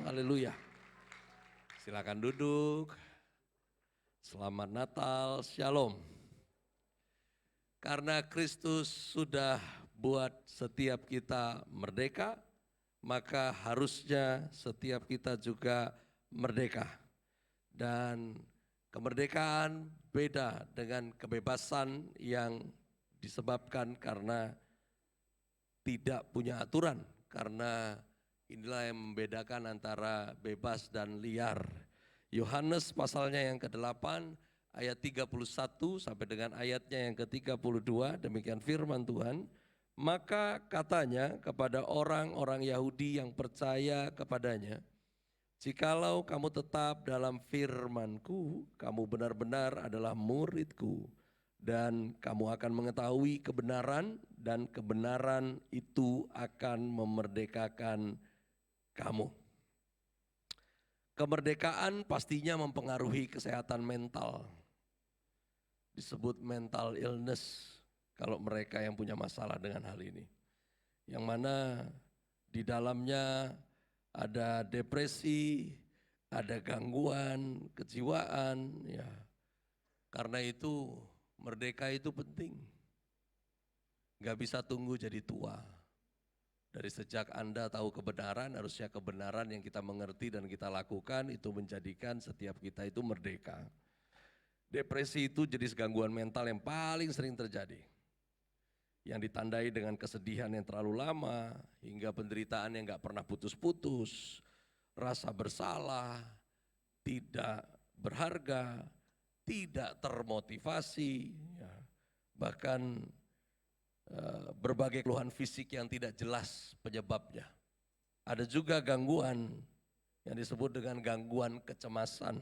Haleluya. Silakan duduk. Selamat Natal, Shalom. Karena Kristus sudah buat setiap kita merdeka, maka harusnya setiap kita juga merdeka. Dan kemerdekaan beda dengan kebebasan yang disebabkan karena tidak punya aturan, karena inilah yang membedakan antara bebas dan liar. Yohanes pasalnya yang ke-8 ayat 31 sampai dengan ayatnya yang ke-32, demikian firman Tuhan. Maka katanya kepada orang-orang Yahudi yang percaya kepadanya, jikalau kamu tetap dalam firman-Ku, kamu benar-benar adalah murid-Ku, dan kamu akan mengetahui kebenaran, dan kebenaran itu akan memerdekakan kamu. Kemerdekaan pastinya mempengaruhi kesehatan mental. Disebut mental illness kalau mereka yang punya masalah dengan hal ini. Yang mana di dalamnya ada depresi, ada gangguan kejiwaan, ya. Karena itu merdeka itu penting. Gak bisa tunggu jadi tua. Dari sejak Anda tahu kebenaran, harusnya kebenaran yang kita mengerti dan kita lakukan itu menjadikan setiap kita itu merdeka. Depresi itu jenis gangguan mental yang paling sering terjadi, yang ditandai dengan kesedihan yang terlalu lama, hingga penderitaan yang gak pernah putus-putus, rasa bersalah, tidak berharga, tidak termotivasi, ya. Bahkan berbagai keluhan fisik yang tidak jelas penyebabnya. Ada juga gangguan yang disebut dengan gangguan kecemasan.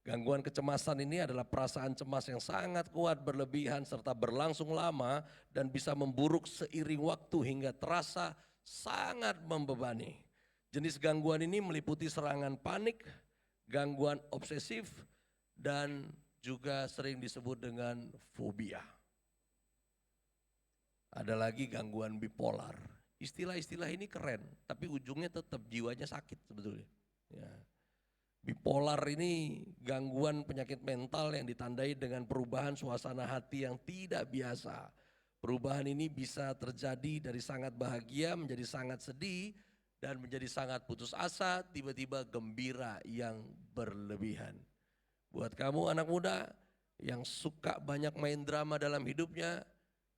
Gangguan kecemasan ini adalah perasaan cemas yang sangat kuat, berlebihan, serta berlangsung lama dan bisa memburuk seiring waktu hingga terasa sangat membebani. Jenis gangguan ini meliputi serangan panik, gangguan obsesif, dan juga sering disebut dengan fobia. Ada lagi gangguan bipolar. Istilah-istilah ini keren, tapi ujungnya tetap jiwanya sakit sebetulnya. Ya. Bipolar ini gangguan penyakit mental yang ditandai dengan perubahan suasana hati yang tidak biasa. Perubahan ini bisa terjadi dari sangat bahagia menjadi sangat sedih, dan menjadi sangat putus asa, tiba-tiba gembira yang berlebihan. Buat kamu anak muda yang suka banyak main drama dalam hidupnya,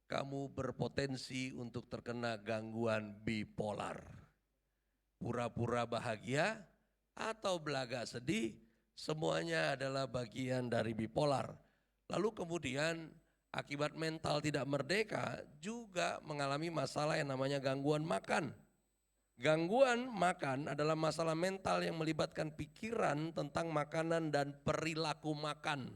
kamu berpotensi untuk terkena gangguan bipolar. Pura-pura bahagia atau belaga sedih, semuanya adalah bagian dari bipolar. Lalu kemudian akibat mental tidak merdeka juga mengalami masalah yang namanya gangguan makan. Gangguan makan adalah masalah mental yang melibatkan pikiran tentang makanan dan perilaku makan.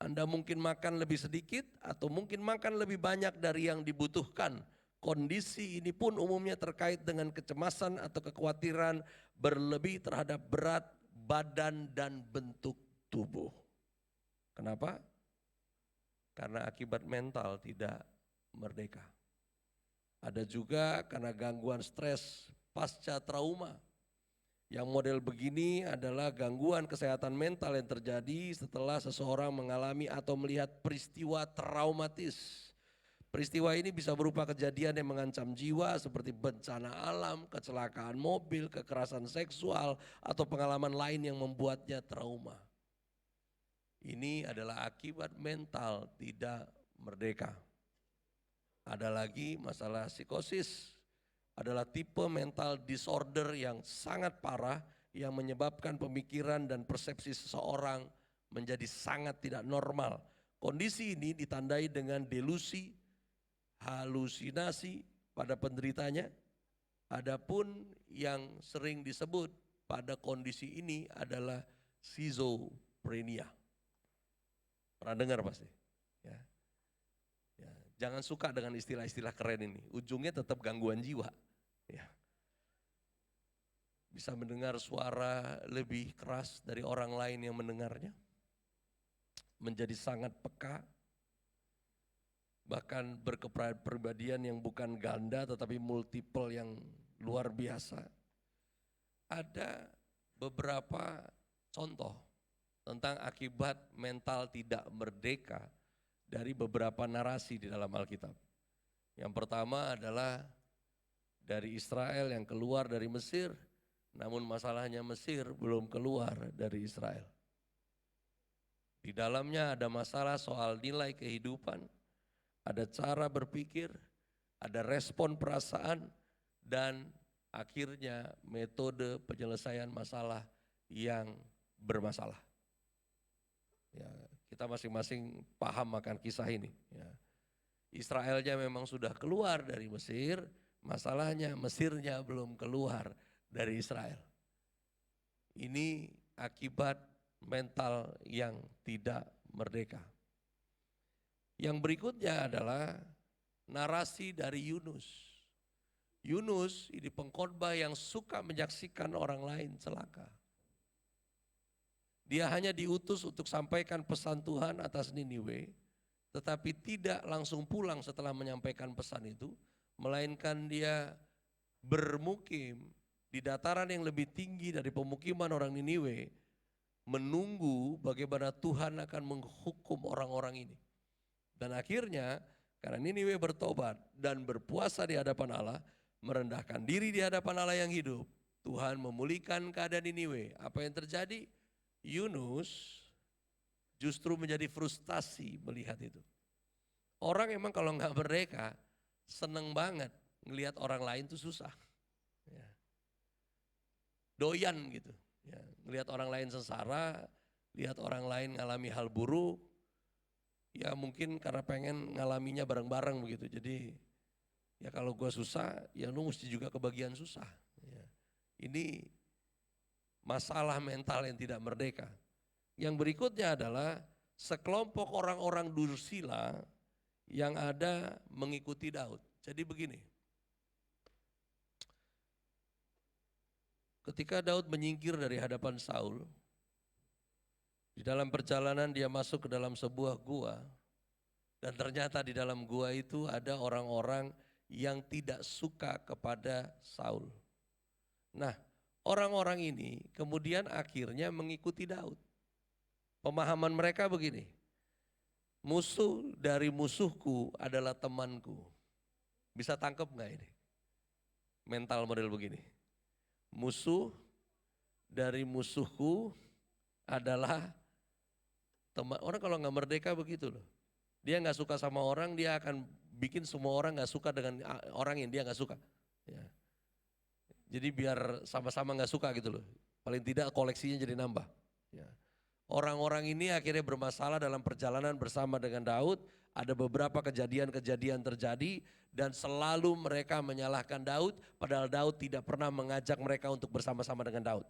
Anda mungkin makan lebih sedikit atau mungkin makan lebih banyak dari yang dibutuhkan. Kondisi ini pun umumnya terkait dengan kecemasan atau kekhawatiran berlebih terhadap berat badan dan bentuk tubuh. Kenapa? Karena akibat mental tidak merdeka. Ada juga karena gangguan stres pasca trauma. Yang model begini adalah gangguan kesehatan mental yang terjadi setelah seseorang mengalami atau melihat peristiwa traumatis. Peristiwa ini bisa berupa kejadian yang mengancam jiwa seperti bencana alam, kecelakaan mobil, kekerasan seksual, atau pengalaman lain yang membuatnya trauma. Ini adalah akibat mental tidak merdeka. Ada lagi masalah psikosis. Adalah tipe mental disorder yang sangat parah yang menyebabkan pemikiran dan persepsi seseorang menjadi sangat tidak normal. Kondisi ini ditandai dengan delusi, halusinasi pada penderitanya. Adapun yang sering disebut pada kondisi ini adalah schizophrenia. Pernah dengar pasti? Ya. Ya, jangan suka dengan istilah-istilah keren ini. Ujungnya tetap gangguan jiwa. Ya. Bisa mendengar suara lebih keras dari orang lain yang mendengarnya. Menjadi sangat peka. Bahkan berkepribadian yang bukan ganda tetapi multiple yang luar biasa. ada beberapa contoh tentang akibat mental tidak merdeka dari beberapa narasi di dalam Alkitab. Yang pertama adalah dari Israel yang keluar dari Mesir, namun masalahnya Mesir belum keluar dari Israel. Di dalamnya ada masalah soal nilai kehidupan, ada cara berpikir, ada respon perasaan, dan akhirnya metode penyelesaian masalah yang bermasalah. Ya, kita masing-masing paham akan kisah ini. Ya. Israelnya memang sudah keluar dari Mesir, masalahnya Mesirnya belum keluar dari Israel. Ini akibat mental yang tidak merdeka. Yang berikutnya adalah narasi dari Yunus. Yunus ini pengkhotbah yang suka menyaksikan orang lain celaka. Dia hanya diutus untuk sampaikan pesan Tuhan atas Niniwe, tetapi tidak langsung pulang setelah menyampaikan pesan itu, melainkan dia bermukim di dataran yang lebih tinggi dari pemukiman orang Niniwe, menunggu bagaimana Tuhan akan menghukum orang-orang ini. Dan akhirnya karena Niniwe bertobat dan berpuasa di hadapan Allah, merendahkan diri di hadapan Allah yang hidup, Tuhan memulihkan keadaan Niniwe. Apa yang terjadi? Yunus justru menjadi frustasi melihat itu. Orang emang kalau nggak merdeka, seneng banget ngelihat orang lain tuh susah. Ya. Doyan gitu. Ya. Ngelihat orang lain sengsara, lihat orang lain ngalami hal buruk, ya mungkin karena pengen ngalaminya bareng-bareng begitu. Jadi ya kalau gue susah, ya lu mesti juga kebagian susah. Ya. Ini masalah mental yang tidak merdeka. Yang berikutnya adalah sekelompok orang-orang dursila yang ada mengikuti Daud. Jadi begini, ketika Daud menyingkir dari hadapan Saul, di dalam perjalanan dia masuk ke dalam sebuah gua, dan ternyata di dalam gua itu ada orang-orang yang tidak suka kepada Saul. Nah, orang-orang ini kemudian akhirnya mengikuti Daud. Pemahaman mereka begini, musuh dari musuhku adalah temanku. Bisa tangkap gak ini? Mental model begini. Musuh dari musuhku adalah teman. Orang kalau gak merdeka begitu loh. Dia gak suka sama orang, dia akan bikin semua orang gak suka dengan orang yang dia gak suka. Ya. Jadi biar sama-sama gak suka gitu loh. Paling tidak koleksinya jadi nambah. Ya. Orang-orang ini akhirnya bermasalah dalam perjalanan bersama dengan Daud. Ada beberapa kejadian-kejadian terjadi dan selalu mereka menyalahkan Daud. Padahal Daud tidak pernah mengajak mereka untuk bersama-sama dengan Daud.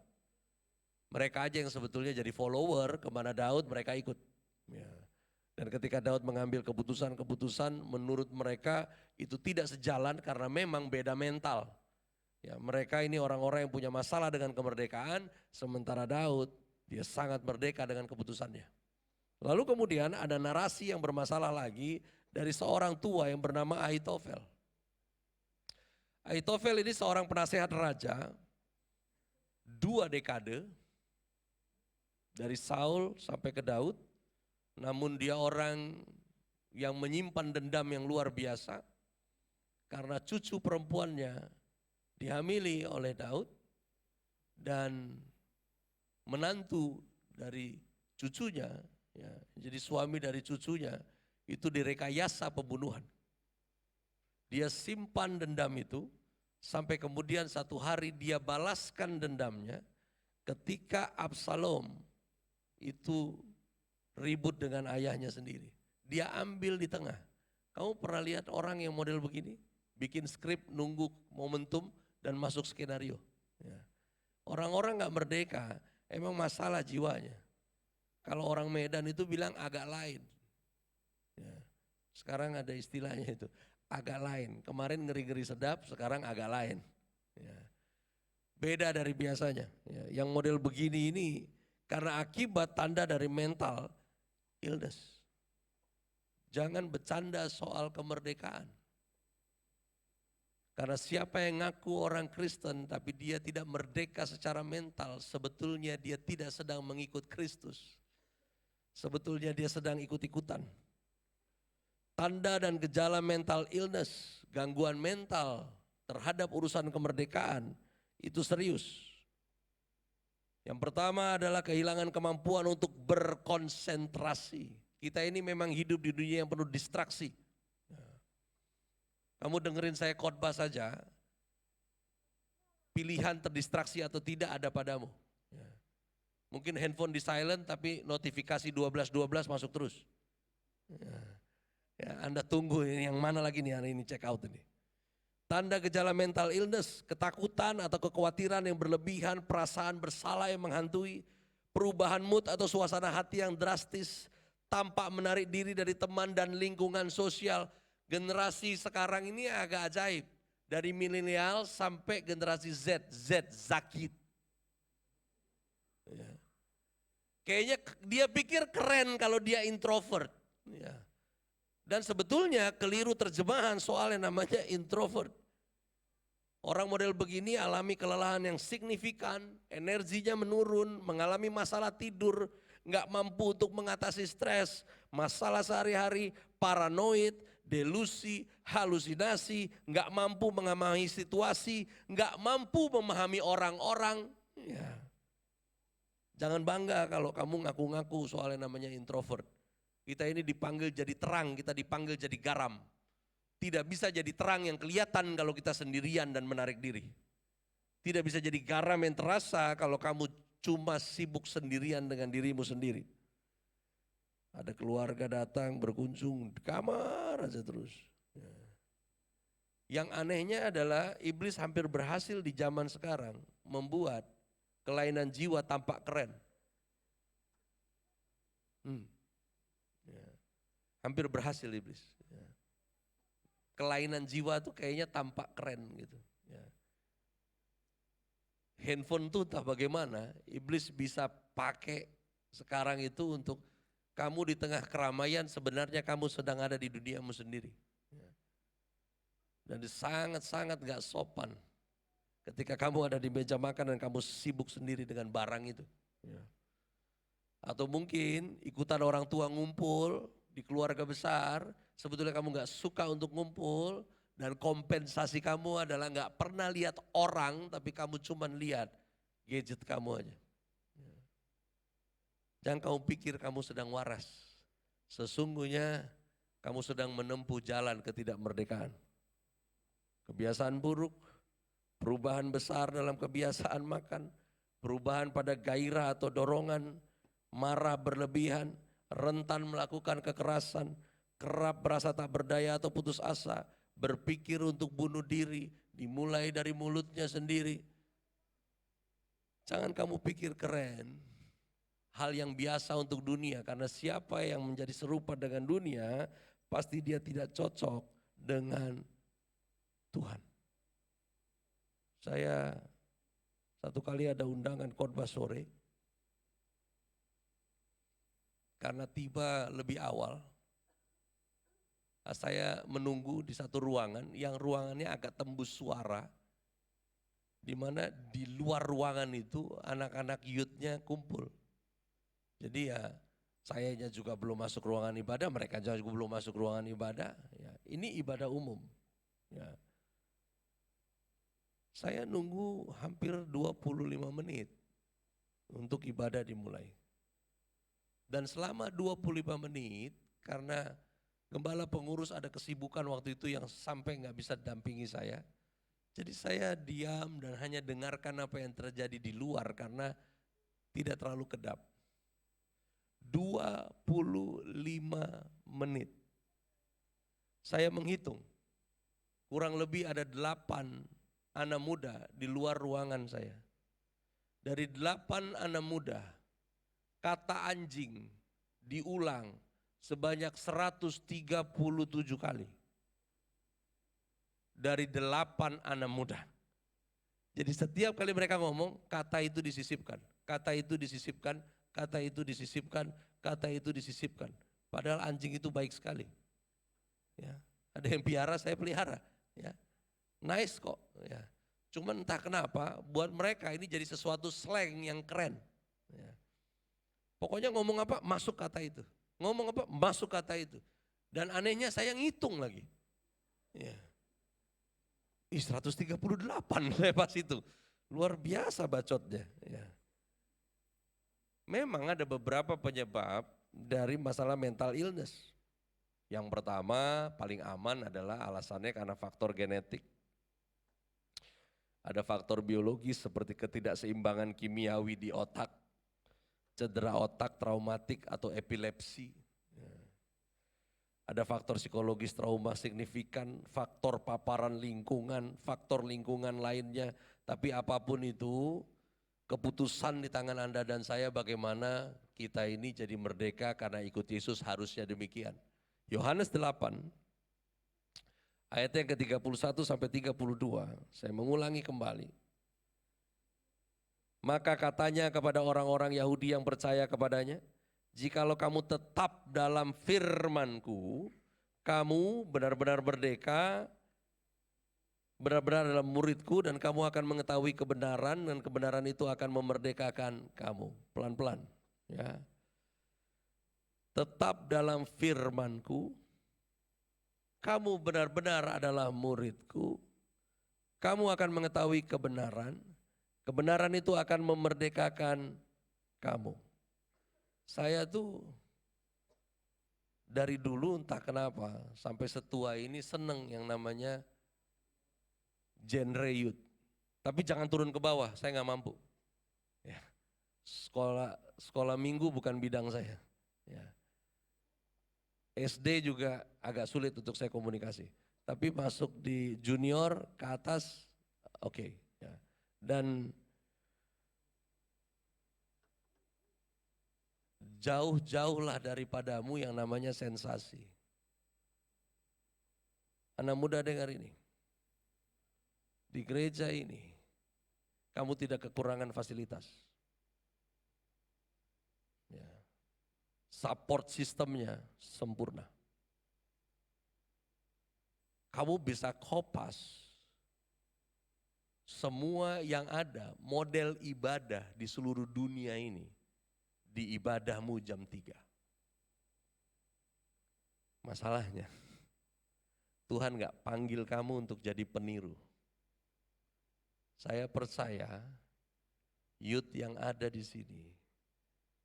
Mereka aja yang sebetulnya jadi follower kemana Daud, mereka ikut. Ya. Dan ketika Daud mengambil keputusan-keputusan menurut mereka itu tidak sejalan karena memang beda mental. Ya, mereka ini orang-orang yang punya masalah dengan kemerdekaan, sementara Daud dia sangat merdeka dengan keputusannya. Lalu kemudian ada narasi yang bermasalah lagi dari seorang tua yang bernama Ahitofel. Ahitofel ini seorang penasehat raja 2 dekade dari Saul sampai ke Daud, namun dia orang yang menyimpan dendam yang luar biasa karena cucu perempuannya dihamili oleh Daud dan menantu dari cucunya, ya, jadi suami dari cucunya itu direkayasa pembunuhan. Dia simpan dendam itu sampai kemudian satu hari dia balaskan dendamnya ketika Absalom itu ribut dengan ayahnya sendiri. Dia ambil di tengah. Kamu pernah lihat orang yang model begini? Bikin skrip, nunggu momentum dan masuk skenario. Ya. Orang-orang gak merdeka, emang masalah jiwanya. Kalau orang Medan itu bilang agak lain. Ya. Sekarang ada istilahnya itu, agak lain. Kemarin ngeri-ngeri sedap, sekarang agak lain. Ya. Beda dari biasanya. Ya. Yang model begini ini karena akibat tanda dari mental illness. Jangan bercanda soal kemerdekaan. Karena siapa yang ngaku orang Kristen tapi dia tidak merdeka secara mental, sebetulnya dia tidak sedang mengikut Kristus. Sebetulnya dia sedang ikut-ikutan. Tanda dan gejala mental illness, gangguan mental terhadap urusan kemerdekaan itu serius. Yang pertama adalah kehilangan kemampuan untuk berkonsentrasi. Kita ini memang hidup di dunia yang penuh distraksi. Kamu dengerin saya khotbah saja, pilihan terdistraksi atau tidak ada padamu. Mungkin handphone di silent tapi notifikasi 12.12 masuk terus. Ya, Anda tunggu yang mana lagi nih hari ini check out ini. Tanda gejala mental illness, ketakutan atau kekhawatiran yang berlebihan, perasaan bersalah yang menghantui, perubahan mood atau suasana hati yang drastis, tampak menarik diri dari teman dan lingkungan sosial. Generasi sekarang ini agak ajaib. Dari milenial sampai generasi Z zakit. Ya. Kayaknya dia pikir keren kalau dia introvert. Ya. Dan sebetulnya keliru terjemahan soal yang namanya introvert. Orang model begini alami kelelahan yang signifikan, energinya menurun, mengalami masalah tidur, nggak mampu untuk mengatasi stres, masalah sehari-hari, paranoid, delusi, halusinasi, nggak mampu mengamati situasi, nggak mampu memahami orang-orang. Ya. Jangan bangga kalau kamu ngaku-ngaku soal yang namanya introvert. Kita ini dipanggil jadi terang, kita dipanggil jadi garam. Tidak bisa jadi terang yang kelihatan kalau kita sendirian dan menarik diri. Tidak bisa jadi garam yang terasa kalau kamu cuma sibuk sendirian dengan dirimu sendiri. Ada keluarga datang berkunjung di kamar aja terus. Yang anehnya adalah iblis hampir berhasil di zaman sekarang membuat kelainan jiwa tampak keren. Hampir berhasil iblis. Kelainan jiwa tuh kayaknya tampak keren gitu. Handphone tuh entah bagaimana iblis bisa pakai sekarang itu untuk kamu di tengah keramaian sebenarnya kamu sedang ada di duniamu sendiri. Dan sangat-sangat gak sopan ketika kamu ada di meja makan dan kamu sibuk sendiri dengan barang itu. Atau mungkin ikutan orang tua ngumpul di keluarga besar, sebetulnya kamu gak suka untuk ngumpul dan kompensasi kamu adalah gak pernah lihat orang tapi kamu cuma lihat gadget kamu aja. Jangan kamu pikir kamu sedang waras. Sesungguhnya kamu sedang menempuh jalan ketidakmerdekaan. Kebiasaan buruk, perubahan besar dalam kebiasaan makan, perubahan pada gairah atau dorongan, marah berlebihan, rentan melakukan kekerasan, kerap merasa tak berdaya atau putus asa, berpikir untuk bunuh diri, dimulai dari mulutnya sendiri. Jangan kamu pikir keren. Hal yang biasa untuk dunia, karena siapa yang menjadi serupa dengan dunia pasti dia tidak cocok dengan Tuhan. Saya satu kali ada undangan khotbah sore, karena tiba lebih awal, saya menunggu di satu ruangan yang ruangannya agak tembus suara, di mana di luar ruangan itu anak-anak youth-nya kumpul. Jadi ya sayanya juga belum masuk ruangan ibadah, mereka juga belum masuk ruangan ibadah. Ya, ini ibadah umum. Ya. Saya nunggu hampir 25 menit untuk ibadah dimulai. Dan selama 25 menit karena gembala pengurus ada kesibukan waktu itu yang sampai gak bisa dampingi saya. Jadi saya diam dan hanya dengarkan apa yang terjadi di luar karena tidak terlalu kedap. 25 menit. Saya menghitung, kurang lebih ada 8 anak muda di luar ruangan saya. Dari 8 anak muda, kata anjing diulang sebanyak 137 kali. Dari 8 anak muda. Jadi setiap kali mereka ngomong, kata itu disisipkan, kata itu disisipkan, kata itu disisipkan, kata itu disisipkan. Padahal anjing itu baik sekali. Ya, ada yang piara, saya pelihara. Ya. Nice kok. Ya. Cuman entah kenapa buat mereka ini jadi sesuatu slang yang keren. Ya. Pokoknya ngomong apa masuk kata itu. Ngomong apa masuk kata itu. Dan anehnya saya ngitung lagi. Ya. 138 lepas itu. Luar biasa bacotnya. Ya. Memang ada beberapa penyebab dari masalah mental illness. Yang pertama paling aman adalah alasannya karena faktor genetik. Ada faktor biologis seperti ketidakseimbangan kimiawi di otak, cedera otak traumatik atau epilepsi. Ada faktor psikologis trauma signifikan, faktor paparan lingkungan, faktor lingkungan lainnya. Tapi apapun itu, keputusan di tangan Anda dan saya bagaimana kita ini jadi merdeka karena ikut Yesus, harusnya demikian. Yohanes 8 ayat yang ke-31 sampai 32, saya mengulangi kembali. Maka katanya kepada orang-orang Yahudi yang percaya kepadanya, jikalau kamu tetap dalam firman-Ku, kamu benar-benar merdeka, benar-benar dalam murid-Ku, dan kamu akan mengetahui kebenaran, dan kebenaran itu akan memerdekakan kamu. Pelan-pelan. Ya. Tetap dalam firman-Ku, kamu benar-benar adalah murid-Ku, kamu akan mengetahui kebenaran, kebenaran itu akan memerdekakan kamu. Saya tuh dari dulu entah kenapa sampai setua ini seneng yang namanya genre youth. Tapi jangan turun ke bawah, saya nggak mampu. Ya. Sekolah minggu bukan bidang saya. Ya. SD juga agak sulit untuk saya komunikasi. Tapi masuk di junior ke atas, oke. Ya. Dan jauh-jauhlah daripadamu yang namanya sensasi. Anak muda dengar ini. Di gereja ini, kamu tidak kekurangan fasilitas. Ya. Support sistemnya sempurna. Kamu bisa kopas semua yang ada, model ibadah di seluruh dunia ini. Di ibadahmu jam 3. Masalahnya, Tuhan gak panggil kamu untuk jadi peniru. Saya percaya youth yang ada di sini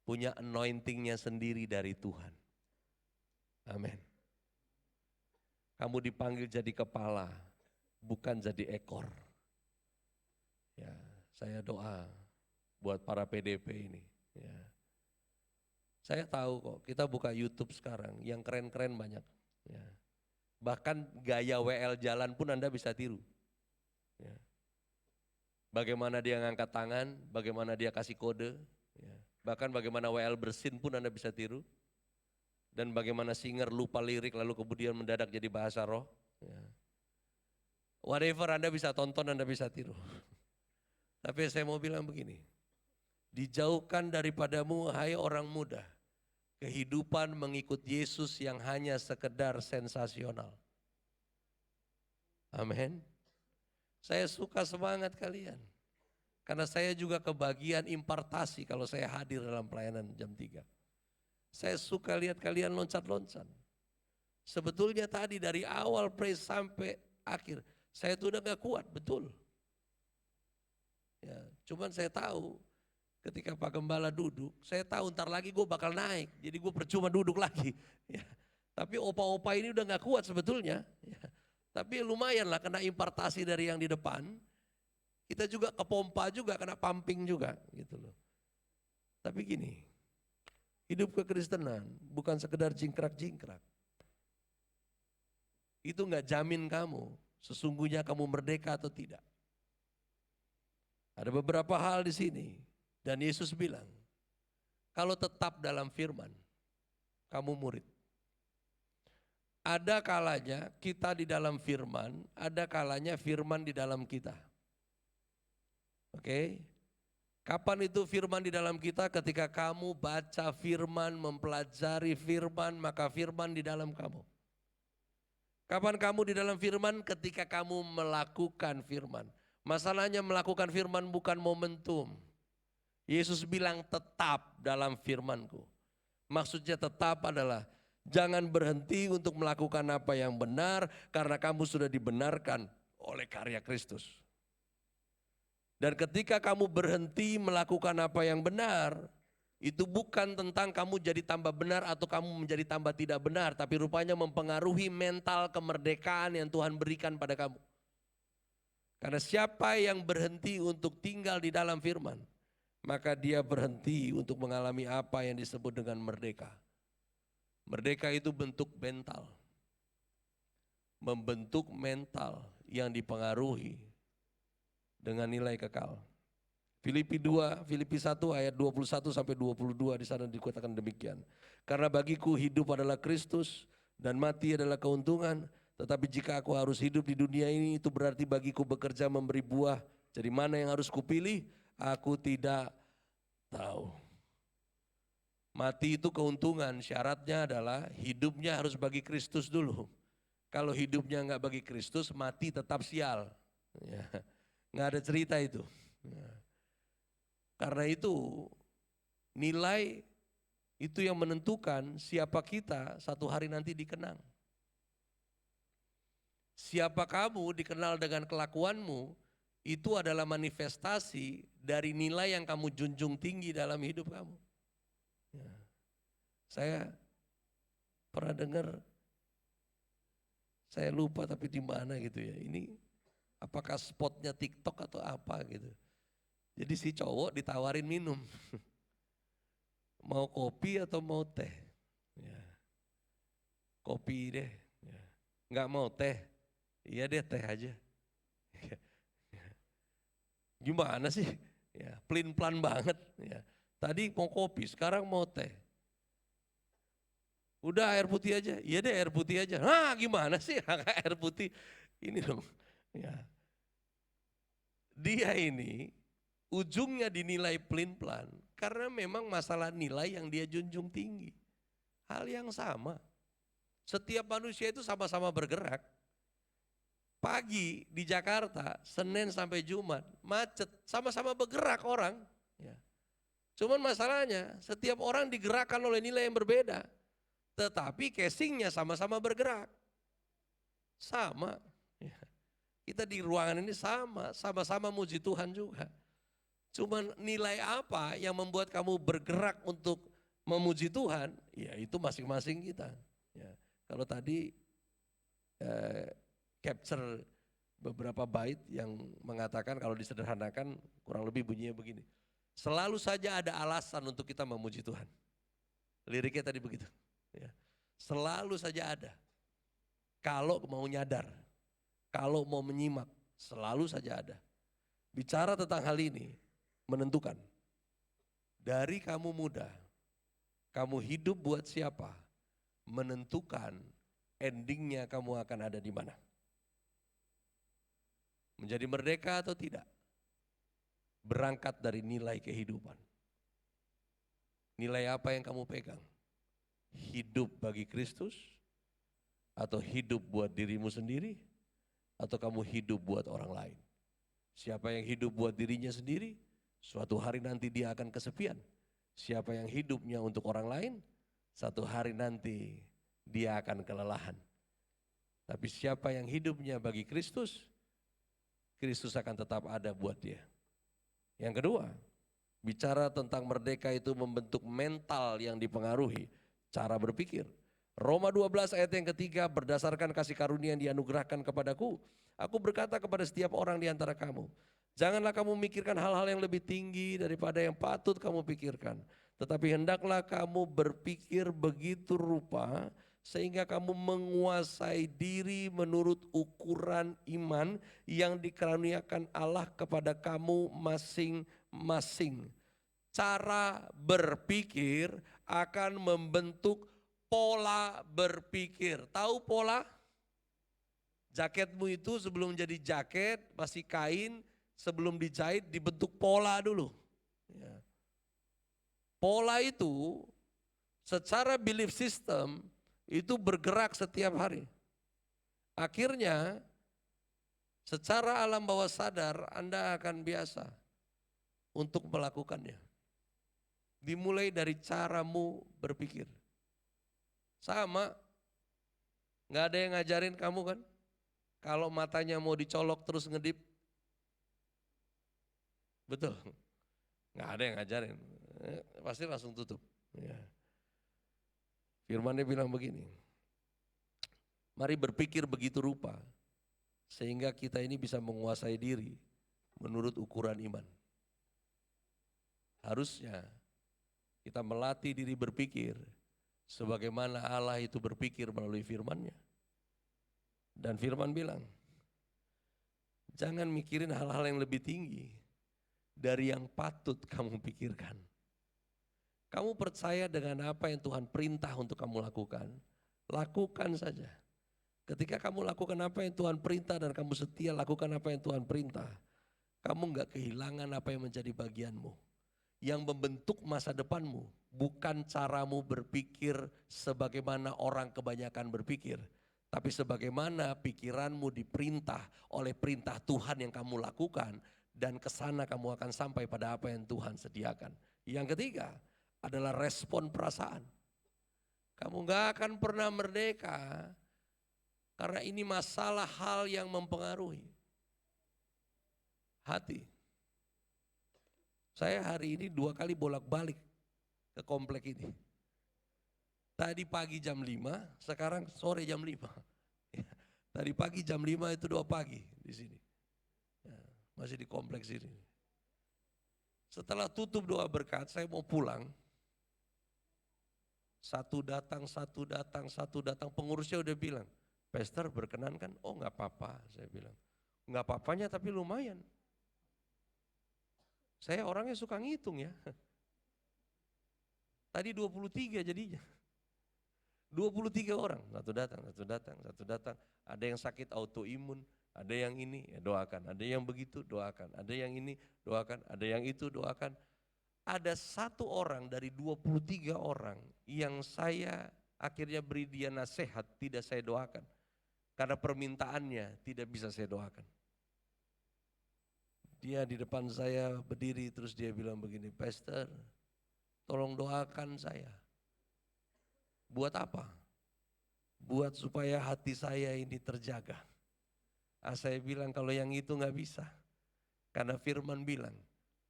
punya anointingnya sendiri dari Tuhan. Amin. Kamu dipanggil jadi kepala, bukan jadi ekor. Ya, saya doa buat para PDP ini. Ya. Saya tahu kok, kita buka YouTube sekarang, yang keren-keren banyak. Ya. Bahkan gaya WL jalan pun Anda bisa tiru. Ya. Bagaimana dia ngangkat tangan, bagaimana dia kasih kode. Ya. Bahkan bagaimana WL bersin pun Anda bisa tiru. Dan bagaimana singer lupa lirik lalu kemudian mendadak jadi bahasa roh. Ya. Whatever Anda bisa tonton, Anda bisa tiru. Tapi saya mau bilang begini, dijauhkan daripadamu hai orang muda, kehidupan mengikut Yesus yang hanya sekedar sensasional. Amin. Saya suka semangat kalian. Karena saya juga kebagian impartasi kalau saya hadir dalam pelayanan jam 3. Saya suka lihat kalian loncat-loncat. Sebetulnya tadi dari awal praise sampai akhir, saya tuh udah gak kuat, betul. Ya, cuman saya tahu ketika Pak Gembala duduk, saya tahu ntar lagi gue bakal naik, jadi gue percuma duduk lagi. Ya. Tapi opa-opa ini udah gak kuat sebetulnya. Ya. Tapi lumayan lah kena impartasi dari yang di depan. Kita juga kepompa juga, kena pumping juga gitu loh. Tapi gini, hidup kekristenan bukan sekedar jingkrak-jingkrak. Itu gak jamin kamu, sesungguhnya kamu merdeka atau tidak. Ada beberapa hal di sini dan Yesus bilang, kalau tetap dalam firman, kamu murid. Ada kalanya kita di dalam firman, ada kalanya firman di dalam kita. Oke? Kapan itu firman di dalam kita? Ketika kamu baca firman, mempelajari firman, maka firman di dalam kamu. Kapan kamu di dalam firman? Ketika kamu melakukan firman. Masalahnya melakukan firman bukan momentum. Yesus bilang tetap dalam firman-Ku. Maksudnya tetap adalah jangan berhenti untuk melakukan apa yang benar karena kamu sudah dibenarkan oleh karya Kristus. Dan ketika kamu berhenti melakukan apa yang benar, itu bukan tentang kamu jadi tambah benar atau kamu menjadi tambah tidak benar, tapi rupanya mempengaruhi mental kemerdekaan yang Tuhan berikan pada kamu. Karena siapa yang berhenti untuk tinggal di dalam firman, maka dia berhenti untuk mengalami apa yang disebut dengan merdeka. Merdeka itu bentuk mental. Membentuk mental yang dipengaruhi dengan nilai kekal. Filipi 1 ayat 21 sampai 22 di sana dikatakan demikian. Karena bagiku hidup adalah Kristus dan mati adalah keuntungan. Tetapi jika aku harus hidup di dunia ini, itu berarti bagiku bekerja memberi buah. Jadi mana yang harus kupilih? Aku tidak tahu. Mati itu keuntungan, syaratnya adalah hidupnya harus bagi Kristus dulu. Kalau hidupnya enggak bagi Kristus, mati tetap sial. Ya, enggak ada cerita itu. Ya. Karena itu nilai itu yang menentukan siapa kita satu hari nanti dikenang. Siapa kamu dikenal dengan kelakuanmu, itu adalah manifestasi dari nilai yang kamu junjung tinggi dalam hidup kamu. Ya. Saya pernah dengar, saya lupa tapi di mana gitu ya, ini apakah spotnya TikTok atau apa gitu. Jadi si cowok ditawarin minum, mau kopi atau mau teh, ya. Kopi deh, ya. Nggak mau teh, iya deh teh aja. Gimana sih? Ya, pelin-pelan banget. Ya. Tadi mau kopi, sekarang mau teh. Udah air putih aja, iya deh air putih aja. Nah gimana sih air putih? Ini dong. Ya. Dia ini ujungnya dinilai pelin-pelan karena memang masalah nilai yang dia junjung tinggi. Hal yang sama. Setiap manusia itu sama-sama bergerak. Pagi di Jakarta, Senin sampai Jumat, macet, sama-sama bergerak orang. Ya. Cuman masalahnya, setiap orang digerakkan oleh nilai yang berbeda. Tetapi casingnya sama-sama bergerak. Sama. Ya. Kita di ruangan ini sama-sama muji Tuhan juga. Cuman nilai apa yang membuat kamu bergerak untuk memuji Tuhan, ya itu masing-masing kita. Ya. Kalau tadi capture beberapa bait yang mengatakan kalau disederhanakan kurang lebih bunyinya begini. Selalu saja ada alasan untuk kita memuji Tuhan. Liriknya tadi begitu. Ya. Selalu saja ada. Kalau mau nyadar, kalau mau menyimak, selalu saja ada. Bicara tentang hal ini menentukan. Dari kamu muda, kamu hidup buat siapa, menentukan endingnya kamu akan ada di mana. Menjadi merdeka atau tidak, berangkat dari nilai kehidupan. Nilai apa yang kamu pegang? Hidup bagi Kristus, atau hidup buat dirimu sendiri, atau kamu hidup buat orang lain? Siapa yang hidup buat dirinya sendiri, suatu hari nanti dia akan kesepian. Siapa yang hidupnya untuk orang lain, satu hari nanti dia akan kelelahan. Tapi siapa yang hidupnya bagi Kristus, Kristus akan tetap ada buat dia. Yang kedua, bicara tentang merdeka itu membentuk mental yang dipengaruhi cara berpikir. Roma 12 ayat yang ketiga, berdasarkan kasih karunia yang dianugerahkan kepadaku, aku berkata kepada setiap orang di antara kamu, janganlah kamu memikirkan hal-hal yang lebih tinggi daripada yang patut kamu pikirkan. Tetapi hendaklah kamu berpikir begitu rupa sehingga kamu menguasai diri menurut ukuran iman yang dikaruniakan Allah kepada kamu masing-masing. Cara berpikir akan membentuk pola berpikir. Tahu pola? Jaketmu itu sebelum jadi jaket masih kain, sebelum dijahit dibentuk pola dulu. Ya. Pola itu secara belief system itu bergerak setiap hari. Akhirnya secara alam bawah sadar Anda akan biasa untuk melakukannya. Dimulai dari caramu berpikir. Sama, gak ada yang ngajarin kamu kan? Kalau matanya mau dicolok terus ngedip. Betul, gak ada yang ngajarin. Pasti langsung tutup. Ya. Firman-Nya bilang begini, mari berpikir begitu rupa, sehingga kita ini bisa menguasai diri menurut ukuran iman. Harusnya kita melatih diri berpikir sebagaimana Allah itu berpikir melalui firman-Nya. Dan firman bilang, jangan mikirin hal-hal yang lebih tinggi dari yang patut kamu pikirkan. Kamu percaya dengan apa yang Tuhan perintah untuk kamu lakukan, lakukan saja. Ketika kamu lakukan apa yang Tuhan perintah dan kamu setia lakukan apa yang Tuhan perintah, kamu gak kehilangan apa yang menjadi bagianmu. Yang membentuk masa depanmu bukan caramu berpikir sebagaimana orang kebanyakan berpikir, tapi sebagaimana pikiranmu diperintah oleh perintah Tuhan yang kamu lakukan, dan kesana kamu akan sampai pada apa yang Tuhan sediakan. Yang ketiga adalah respon perasaan. Kamu gak akan pernah merdeka karena ini masalah hal yang mempengaruhi hati. Saya hari ini 2 kali bolak-balik ke komplek ini. Tadi pagi jam 5, sekarang sore jam 5. Tadi pagi jam 5 itu 2 pagi di sini. Ya, masih di kompleks ini. Setelah tutup doa berkat, saya mau pulang. Satu datang, pengurusnya udah bilang, Pastor berkenan kan? Oh gak apa-apa, saya bilang. Gak apa-apanya tapi lumayan. Saya orangnya suka ngitung ya. Tadi 23 jadinya. 23 orang, satu datang. Ada yang sakit autoimun, ada yang ini, ya doakan. Ada yang begitu, doakan. Ada yang ini, doakan. Ada yang itu, doakan. Ada 1 orang dari 23 orang yang saya akhirnya beri dia nasihat, tidak saya doakan. Karena permintaannya tidak bisa saya doakan. Dia di depan saya berdiri terus dia bilang begini, Pastor tolong doakan saya. Buat apa? Buat supaya hati saya ini terjaga. Saya bilang kalau yang itu gak bisa. Karena firman bilang,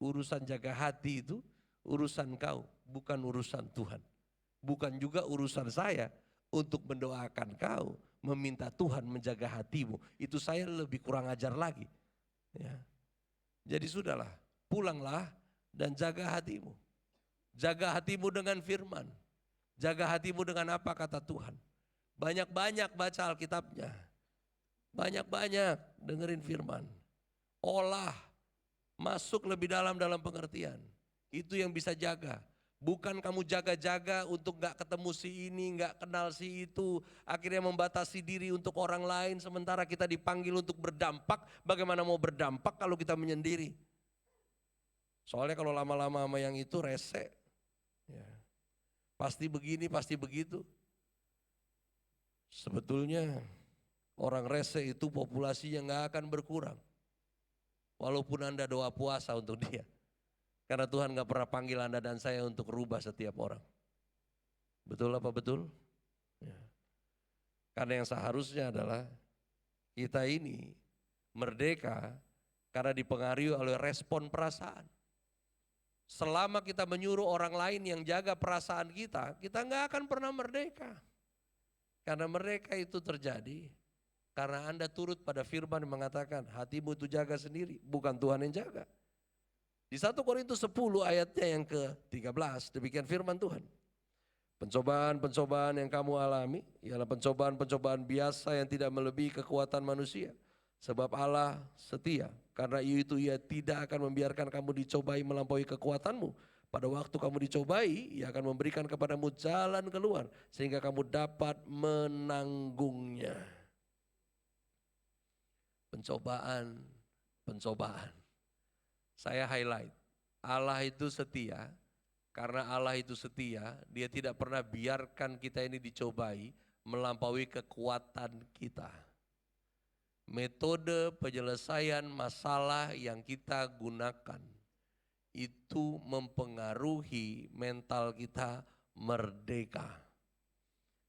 urusan jaga hati itu urusan kau, bukan urusan Tuhan. Bukan juga urusan saya untuk mendoakan kau, meminta Tuhan menjaga hatimu. Itu saya lebih kurang ajar lagi. Ya. Jadi sudahlah, pulanglah dan jaga hatimu. Jaga hatimu dengan firman. Jaga hatimu dengan apa kata Tuhan. Banyak-banyak baca Alkitabnya. Banyak-banyak dengerin firman. Olah, masuk lebih dalam pengertian. Itu yang bisa jaga. Bukan kamu jaga-jaga untuk gak ketemu si ini, gak kenal si itu. Akhirnya membatasi diri untuk orang lain. Sementara kita dipanggil untuk berdampak. Bagaimana mau berdampak kalau kita menyendiri? Soalnya kalau lama-lama sama yang itu rese. Ya. Pasti begini, pasti begitu. Sebetulnya orang rese itu populasinya gak akan berkurang. Walaupun Anda doa puasa untuk dia. Karena Tuhan gak pernah panggil Anda dan saya untuk rubah setiap orang. Betul apa betul? Ya. Karena yang seharusnya adalah kita ini merdeka karena dipengaruhi oleh respon perasaan. Selama kita menyuruh orang lain yang jaga perasaan kita gak akan pernah merdeka. Karena merdeka itu terjadi karena Anda turut pada firman yang mengatakan hatimu itu jaga sendiri, bukan Tuhan yang jaga. Di 1 Korintus 10 ayatnya yang ke-13, demikian firman Tuhan. Pencobaan-pencobaan yang kamu alami ialah pencobaan-pencobaan biasa yang tidak melebihi kekuatan manusia. Sebab Allah setia, karena itu Ia tidak akan membiarkan kamu dicobai melampaui kekuatanmu. Pada waktu kamu dicobai, Ia akan memberikan kepadamu jalan keluar sehingga kamu dapat menanggungnya. Pencobaan. Saya highlight, Allah itu setia, karena Allah itu setia, Dia tidak pernah biarkan kita ini dicobai melampaui kekuatan kita. metode penyelesaian masalah yang kita gunakan itu mempengaruhi mental kita merdeka.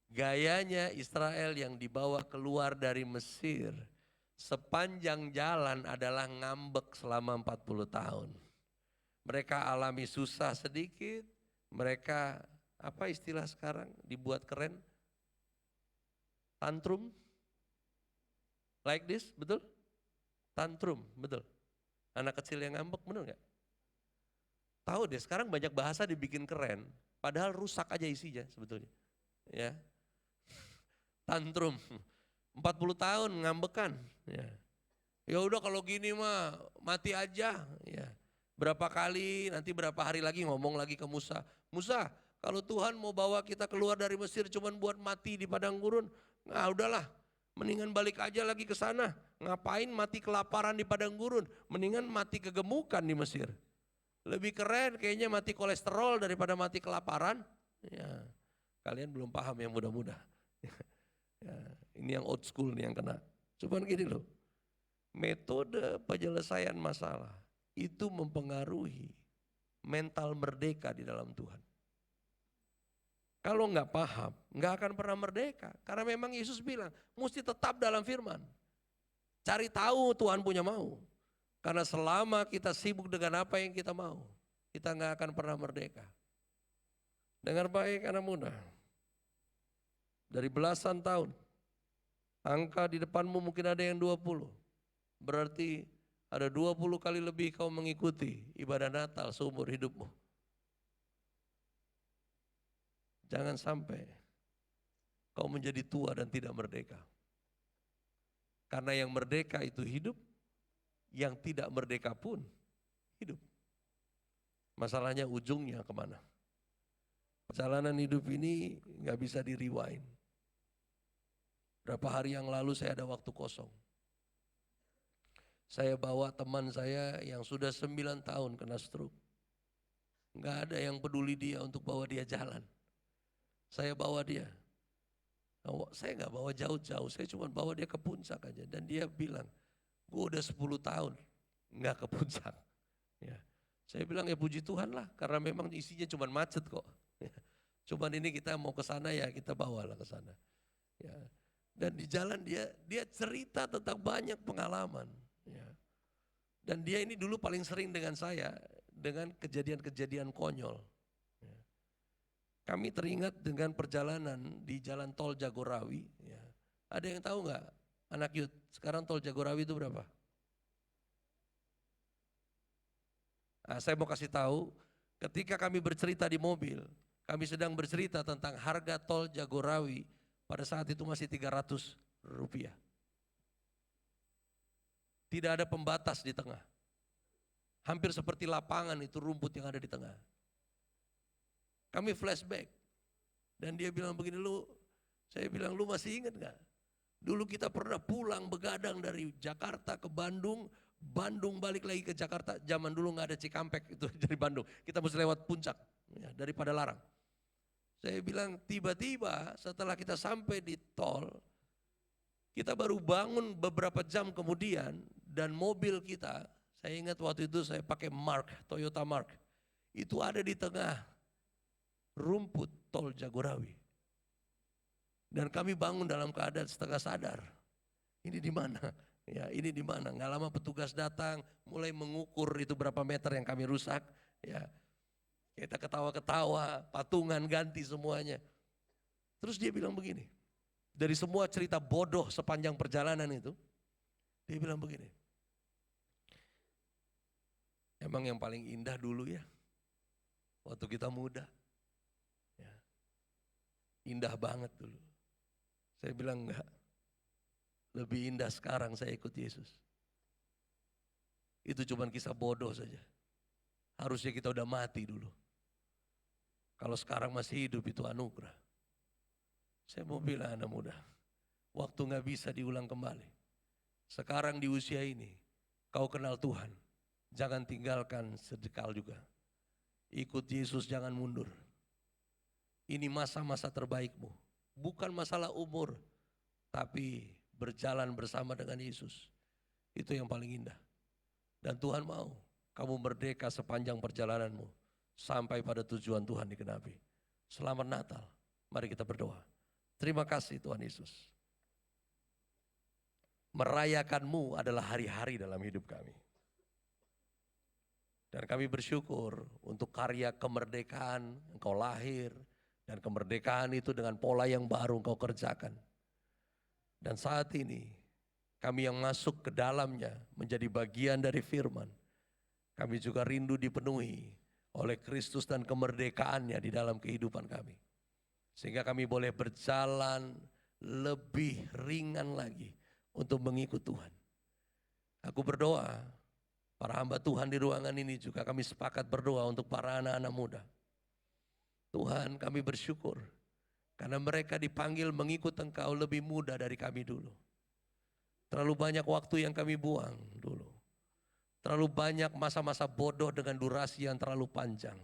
Gayanya Israel yang dibawa keluar dari Mesir sepanjang jalan adalah ngambek selama 40 tahun. Mereka alami susah sedikit, mereka apa istilah sekarang dibuat keren? Tantrum? Like this, betul? Tantrum, betul. Anak kecil yang ngambek, betul nggak? Tahu deh, sekarang banyak bahasa dibikin keren, padahal rusak aja isinya sebetulnya. Ya, tantrum, 40 tahun ngambekan. Ya udah kalau gini mah mati aja. Ya, berapa kali, nanti berapa hari lagi ngomong lagi ke Musa. Musa, kalau Tuhan mau bawa kita keluar dari Mesir cuman buat mati di padang gurun, nah udahlah. Mendingan balik aja lagi ke sana. Ngapain mati kelaparan di padang gurun? Mendingan mati kegemukan di Mesir. Lebih keren kayaknya mati kolesterol daripada mati kelaparan. Ya, kalian belum paham yang muda-muda. Ya, ini yang old school nih yang kena. Cuman gini loh, metode penyelesaian masalah itu mempengaruhi mental merdeka di dalam Tuhan. Kalau nggak paham, nggak akan pernah merdeka. Karena memang Yesus bilang, mesti tetap dalam firman. Cari tahu Tuhan punya mau. Karena selama kita sibuk dengan apa yang kita mau, kita nggak akan pernah merdeka. Dengar baik anak muda. Dari belasan tahun, angka di depanmu mungkin ada yang 20. Berarti ada 20 kali lebih kau mengikuti ibadah Natal seumur hidupmu. Jangan sampai kau menjadi tua dan tidak merdeka. Karena yang merdeka itu hidup, yang tidak merdeka pun hidup. Masalahnya ujungnya kemana? Perjalanan hidup ini gak bisa di rewind. Berapa hari yang lalu saya ada waktu kosong. Saya bawa teman saya yang sudah 9 tahun kena stroke. Gak ada yang peduli dia untuk bawa dia jalan. Saya bawa dia. Saya gak bawa jauh-jauh, saya cuma bawa dia ke puncak aja. Dan dia bilang, gue udah 10 tahun gak ke puncak. Ya. Saya bilang ya puji Tuhan lah, karena memang isinya cuma macet kok. Ya. Cuman ini kita mau ke sana ya kita bawalah ke sana. Ya. Dan di jalan dia cerita tentang banyak pengalaman. Ya. Dan dia ini dulu paling sering dengan saya, dengan kejadian-kejadian konyol. Ya. Kami teringat dengan perjalanan di jalan tol Jagorawi. Ya. Ada yang tahu nggak anak youth, sekarang tol Jagorawi itu berapa? Nah, saya mau kasih tahu, ketika kami bercerita di mobil, kami sedang bercerita tentang harga tol Jagorawi pada saat itu masih Rp300. Tidak ada pembatas di tengah. Hampir seperti lapangan itu rumput yang ada di tengah. Kami flashback. Dan dia bilang begini, saya bilang lu masih ingat gak? Dulu kita pernah pulang begadang dari Jakarta ke Bandung, Bandung balik lagi ke Jakarta. Zaman dulu gak ada Cikampek itu dari Bandung. Kita mesti lewat puncak ya, daripada Larang. Saya bilang tiba-tiba setelah kita sampai di tol, kita baru bangun beberapa jam kemudian dan mobil kita, saya ingat waktu itu saya pakai Mark, Toyota Mark. Itu ada di tengah rumput tol Jagorawi. Dan kami bangun dalam keadaan setengah sadar. Ini di mana? Ya, ini di mana? Nggak lama petugas datang, mulai mengukur itu berapa meter yang kami rusak. Ya, kita ketawa-ketawa, patungan ganti semuanya. Terus dia bilang begini, dari semua cerita bodoh sepanjang perjalanan itu, dia bilang begini, emang yang paling indah dulu ya, waktu kita muda. Ya, indah banget dulu. Saya bilang enggak, lebih indah sekarang saya ikut Yesus. Itu cuma kisah bodoh saja. Harusnya kita udah mati dulu. Kalau sekarang masih hidup itu anugerah. Saya mau bilang anak muda, waktu gak bisa diulang kembali. Sekarang di usia ini, kau kenal Tuhan, jangan tinggalkan sedekal juga. Ikut Yesus, jangan mundur. Ini masa-masa terbaikmu. Bukan masalah umur, tapi berjalan bersama dengan Yesus. Itu yang paling indah. Dan Tuhan mau kamu merdeka sepanjang perjalananmu sampai pada tujuan Tuhan digenapi. Selamat Natal. Mari kita berdoa. Terima kasih Tuhan Yesus. Merayakanmu adalah hari-hari dalam hidup kami. Dan kami bersyukur untuk karya kemerdekaan Engkau lahir. Dan kemerdekaan itu dengan pola yang baru Engkau kerjakan. Dan saat ini kami yang masuk ke dalamnya menjadi bagian dari firman. Kami juga rindu dipenuhi oleh Kristus dan kemerdekaannya di dalam kehidupan kami. Sehingga kami boleh berjalan lebih ringan lagi untuk mengikut Tuhan. Aku berdoa, para hamba Tuhan di ruangan ini juga kami sepakat berdoa untuk para anak-anak muda. Tuhan, kami bersyukur karena mereka dipanggil mengikut Engkau lebih muda dari kami dulu. Terlalu banyak waktu yang kami buang dulu. Terlalu banyak masa-masa bodoh dengan durasi yang terlalu panjang.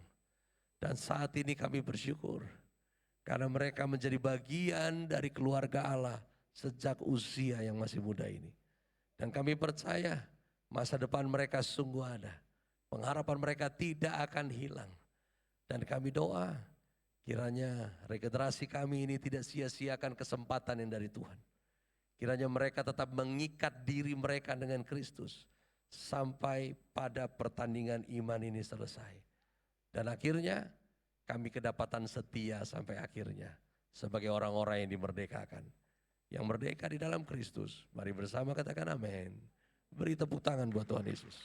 Dan saat ini kami bersyukur karena mereka menjadi bagian dari keluarga Allah sejak usia yang masih muda ini. Dan kami percaya masa depan mereka sungguh ada. Pengharapan mereka tidak akan hilang. Dan kami doa kiranya regenerasi kami ini tidak sia-siakan kesempatan yang dari Tuhan. Kiranya mereka tetap mengikat diri mereka dengan Kristus sampai pada pertandingan iman ini selesai. Dan akhirnya kami kedapatan setia sampai akhirnya sebagai orang-orang yang dimerdekakan. Yang merdeka di dalam Kristus. Mari bersama katakan amin. Beri tepuk tangan buat Tuhan Yesus.